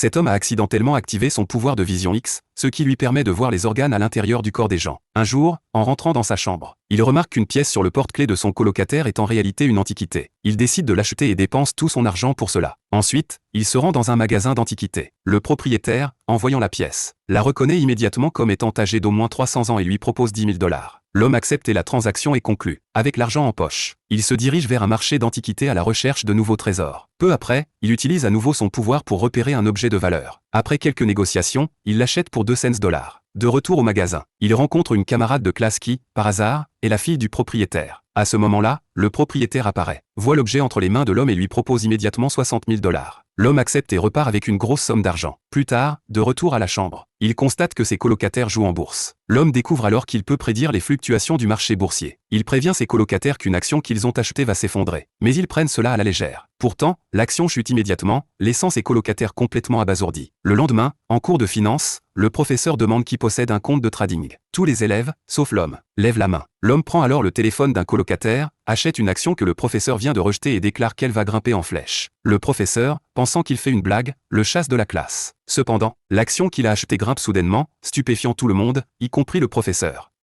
Cet homme a accidentellement activé son pouvoir de vision X, ce qui lui permet de voir les organes à l'intérieur du corps des gens. Un jour, en rentrant dans sa chambre, il remarque qu'une pièce sur le porte-clés de son colocataire est en réalité une antiquité. Il décide de l'acheter et dépense tout son argent pour cela. Ensuite, il se rend dans un magasin d'antiquités. Le propriétaire, en voyant la pièce, la reconnaît immédiatement comme étant âgée d'au moins 300 ans et lui propose 10 000 $. L'homme accepte et la transaction est conclue. Avec l'argent en poche, il se dirige vers un marché d'antiquités à la recherche de nouveaux trésors. Peu après, il utilise à nouveau son pouvoir pour repérer un objet de valeur. Après quelques négociations, il l'achète pour 2 cents $. De retour au magasin, il rencontre une camarade de classe qui, par hasard, est la fille du propriétaire. À ce moment-là, le propriétaire apparaît, voit l'objet entre les mains de l'homme et lui propose immédiatement 60 000 $. L'homme accepte et repart avec une grosse somme d'argent. Plus tard, de retour à la chambre, il constate que ses colocataires jouent en bourse. L'homme découvre alors qu'il peut prédire les fluctuations du marché boursier. Il prévient ses colocataires qu'une action qu'ils ont achetée va s'effondrer. Mais ils prennent cela à la légère. Pourtant, l'action chute immédiatement, laissant ses colocataires complètement abasourdis. Le lendemain, en cours de finance, le professeur demande qui possède un compte de trading. Tous les élèves, sauf l'homme, lèvent la main. L'homme prend alors le téléphone d'un colocataire, achète une action que le professeur vient de rejeter et déclare qu'elle va grimper en flèche. Le professeur, pensant qu'il fait une blague, le chasse de la classe. Cependant, l'action qu'il a achetée grimpe soudainement, stupéfiant tout le monde, y compris le professeur.